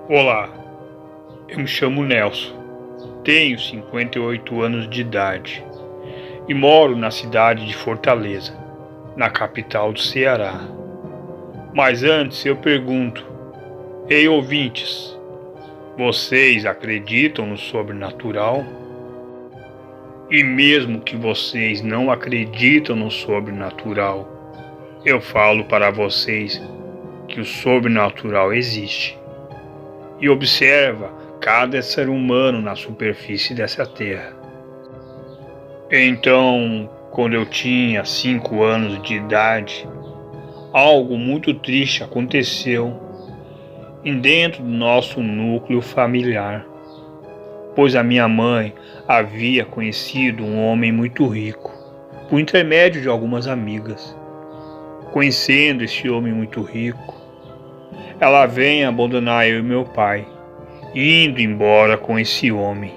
Olá, eu me chamo Nelson, tenho 58 anos de idade e moro na cidade de Fortaleza, na capital do Ceará. Mas antes eu pergunto, ei ouvintes, vocês acreditam no sobrenatural? E mesmo que vocês não acreditam no sobrenatural, eu falo para vocês que o sobrenatural existe. E observa cada ser humano na superfície dessa terra. Então, quando eu tinha 5 anos de idade, algo muito triste aconteceu dentro do nosso núcleo familiar, pois a minha mãe havia conhecido um homem muito rico, por intermédio de algumas amigas. Conhecendo esse homem muito rico, ela vem abandonar eu e meu pai, indo embora com esse homem.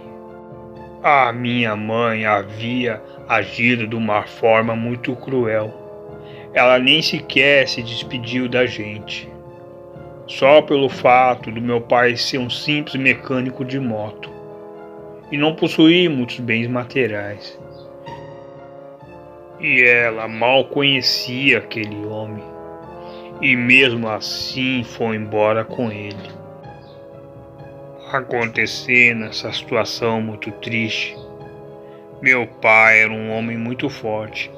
A minha mãe havia agido de uma forma muito cruel. Ela nem sequer se despediu da gente. Só pelo fato do meu pai ser um simples mecânico de moto e não possuir muitos bens materiais. E ela mal conhecia aquele homem. E mesmo assim foi embora com ele. Acontecendo essa situação muito triste, meu pai era um homem muito forte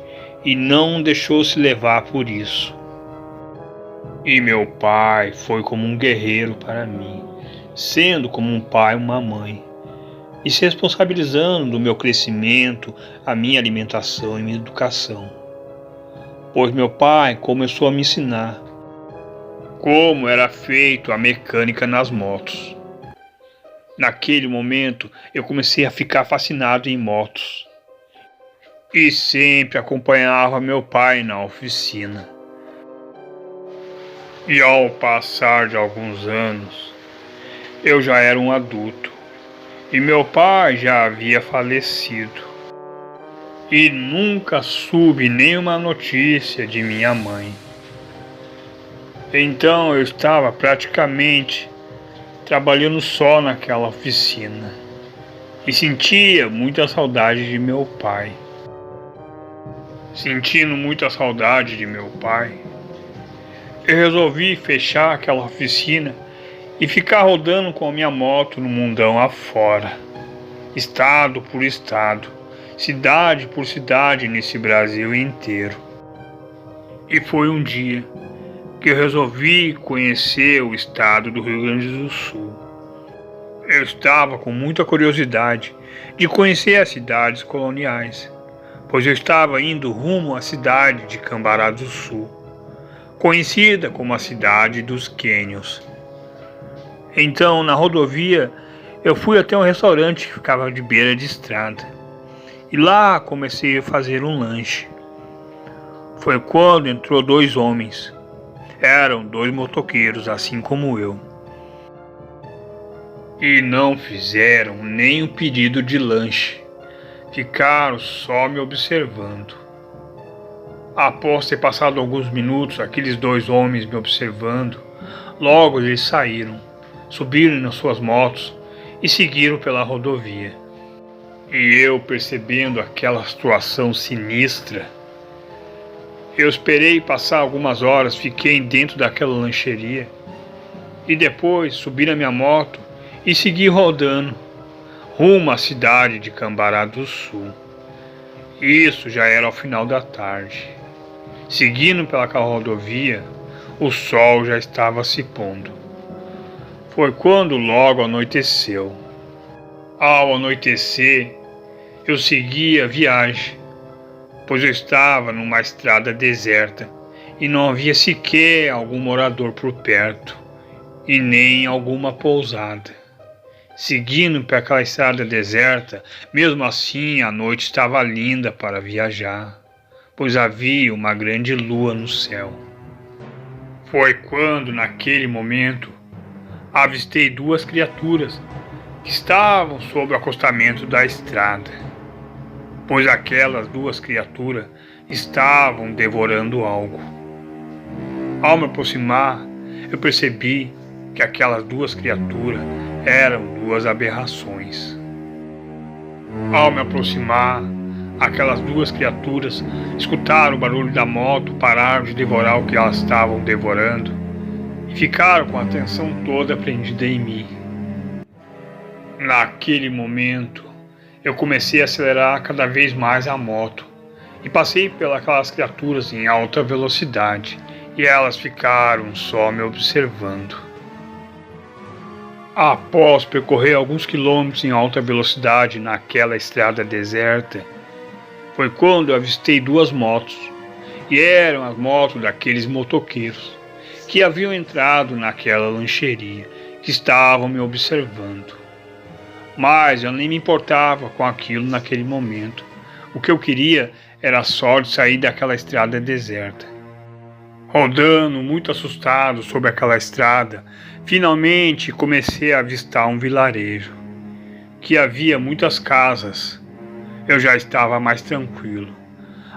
e não deixou se levar por isso. E meu pai foi como um guerreiro para mim, sendo como um pai e uma mãe, e se responsabilizando do meu crescimento, a minha alimentação e minha educação. Pois meu pai começou a me ensinar como era feito a mecânica nas motos. Naquele momento, eu comecei a ficar fascinado em motos e sempre acompanhava meu pai na oficina. E ao passar de alguns anos, eu já era um adulto e meu pai já havia falecido. E nunca soube nenhuma notícia de minha mãe. Então eu estava praticamente trabalhando só naquela oficina e sentia muita saudade de meu pai. Sentindo muita saudade de meu pai, eu resolvi fechar aquela oficina e ficar rodando com a minha moto no mundão afora, estado por estado, cidade por cidade nesse Brasil inteiro. E foi um dia que eu resolvi conhecer o estado do Rio Grande do Sul. Eu estava com muita curiosidade de conhecer as cidades coloniais, pois eu estava indo rumo à cidade de Cambará do Sul, conhecida como a cidade dos Quênios. Então, na rodovia, eu fui até um restaurante que ficava de beira de estrada, e lá comecei a fazer um lanche. Foi quando entrou 2 homens. Eram 2 motoqueiros, assim como eu. E não fizeram nem um pedido de lanche. Ficaram só me observando. Após ter passado alguns minutos, aqueles 2 homens me observando, logo eles saíram, subiram nas suas motos e seguiram pela rodovia. E eu, percebendo aquela situação sinistra, eu esperei passar algumas horas, fiquei dentro daquela lancheria e depois subi na minha moto e segui rodando rumo à cidade de Cambará do Sul. Isso já era ao final da tarde. Seguindo pelaquela rodovia, o sol já estava se pondo. Foi quando logo anoiteceu. Ao anoitecer, eu segui a viagem, pois eu estava numa estrada deserta e não havia sequer algum morador por perto e nem alguma pousada. Seguindo por aquela estrada deserta, mesmo assim a noite estava linda para viajar, pois havia uma grande lua no céu. Foi quando, naquele momento, avistei 2 criaturas que estavam sob o acostamento da estrada, pois aquelas 2 criaturas estavam devorando algo. Ao me aproximar, eu percebi que aquelas duas criaturas eram duas aberrações. Ao me aproximar, aquelas duas criaturas escutaram o barulho da moto, pararam de devorar o que elas estavam devorando e ficaram com a atenção toda prendida em mim. Naquele momento, eu comecei a acelerar cada vez mais a moto e passei pelas criaturas em alta velocidade e elas ficaram só me observando. Após percorrer alguns quilômetros em alta velocidade naquela estrada deserta, foi quando eu avistei duas motos, e eram as motos daqueles motoqueiros que haviam entrado naquela lancheria, que estavam me observando. Mas eu nem me importava com aquilo naquele momento. O que eu queria era só de sair daquela estrada deserta. Rodando muito assustado sobre aquela estrada, finalmente comecei a avistar um vilarejo, que havia muitas casas. Eu já estava mais tranquilo.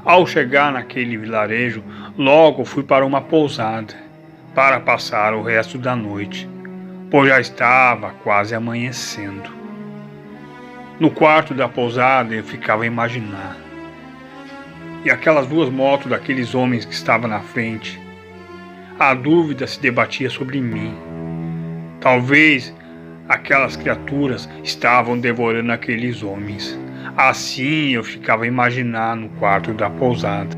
Ao chegar naquele vilarejo, logo fui para uma pousada, para passar o resto da noite, pois já estava quase amanhecendo. No quarto da pousada eu ficava a imaginar. E aquelas duas motos daqueles homens que estavam na frente, a dúvida se debatia sobre mim. Talvez aquelas criaturas estavam devorando aqueles homens. Assim eu ficava a imaginar no quarto da pousada.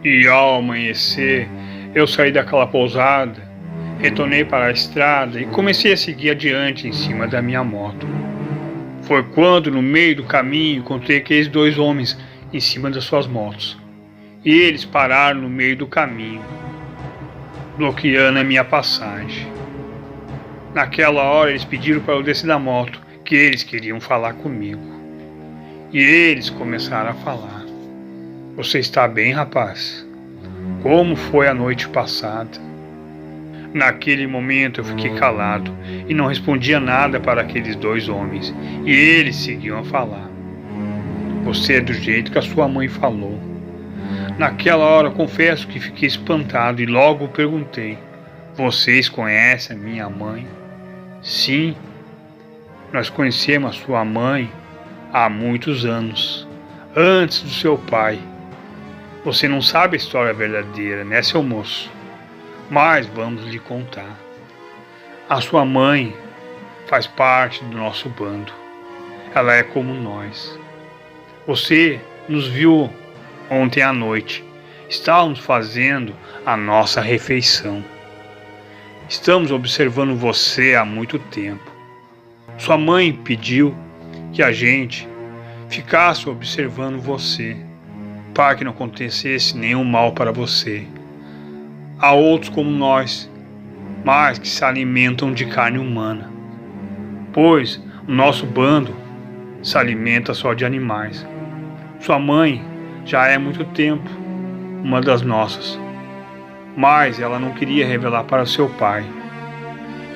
E ao amanhecer, eu saí daquela pousada, retornei para a estrada e comecei a seguir adiante em cima da minha moto. Foi quando, no meio do caminho, encontrei aqueles dois homens em cima das suas motos. E eles pararam no meio do caminho, bloqueando a minha passagem. Naquela hora eles pediram para eu descer da moto, que eles queriam falar comigo. E eles começaram a falar. Você está bem, rapaz? Como foi a noite passada? Naquele momento eu fiquei calado e não respondia nada para aqueles dois homens. E eles seguiam a falar. Você é do jeito que a sua mãe falou. Naquela hora confesso que fiquei espantado e logo perguntei. Vocês conhecem a minha mãe? Sim, nós conhecemos a sua mãe há muitos anos, antes do seu pai. Você não sabe a história verdadeira, né, seu moço? Mas vamos lhe contar. A sua mãe faz parte do nosso bando. Ela é como nós. Você nos viu ontem à noite. Estávamos fazendo a nossa refeição. Estamos observando você há muito tempo. Sua mãe pediu que a gente ficasse observando você, para que não acontecesse nenhum mal para você. Há outros como nós, mas que se alimentam de carne humana, pois o nosso bando se alimenta só de animais. Sua mãe já é há muito tempo uma das nossas, mas ela não queria revelar para seu pai.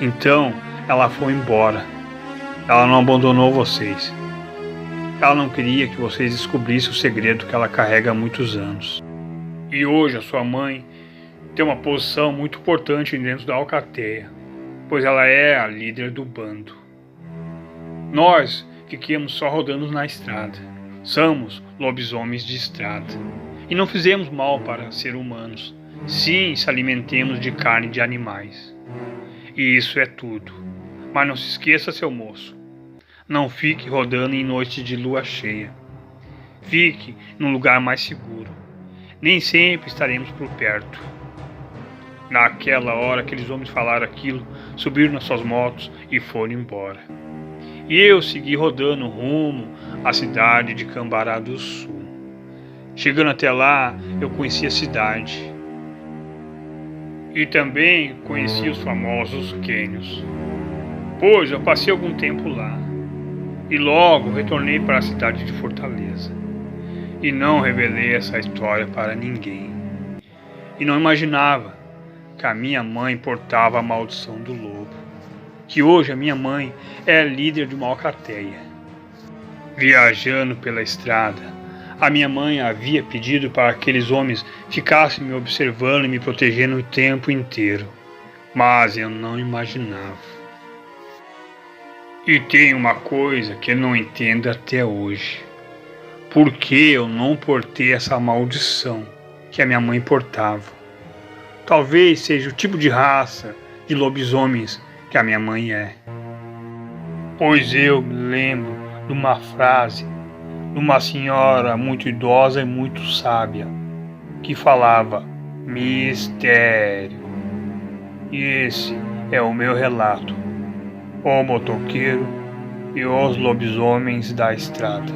Então ela foi embora. Ela não abandonou vocês. Ela não queria que vocês descobrissem o segredo que ela carrega há muitos anos. E hoje a sua mãe tem uma posição muito importante dentro da alcateia, pois ela é a líder do bando. Nós fiquemos só rodando na estrada. Somos lobisomens de estrada. E não fizemos mal para ser humanos. Sim, se alimentemos de carne de animais. E isso é tudo. Mas não se esqueça, seu moço. Não fique rodando em noites de lua cheia. Fique num lugar mais seguro. Nem sempre estaremos por perto. Naquela hora, aqueles homens falaram aquilo, subiram nas suas motos e foram embora. E eu segui rodando rumo à cidade de Cambará do Sul. Chegando até lá, eu conheci a cidade. E também conheci os famosos cânions, pois eu passei algum tempo lá. E logo retornei para a cidade de Fortaleza. E não revelei essa história para ninguém. E não imaginava que a minha mãe portava a maldição do lobo. Que hoje a minha mãe é líder de uma alcateia. Viajando pela estrada, a minha mãe havia pedido para que aqueles homens ficassem me observando e me protegendo o tempo inteiro. mas eu não imaginava. E tem uma coisa que eu não entendo até hoje. Por que eu não portei essa maldição que a minha mãe portava? Talvez seja o tipo de raça de lobisomens que a minha mãe é. Pois eu me lembro de uma frase de uma senhora muito idosa e muito sábia, que falava mistério. E esse é o meu relato, o motoqueiro e os lobisomens da estrada.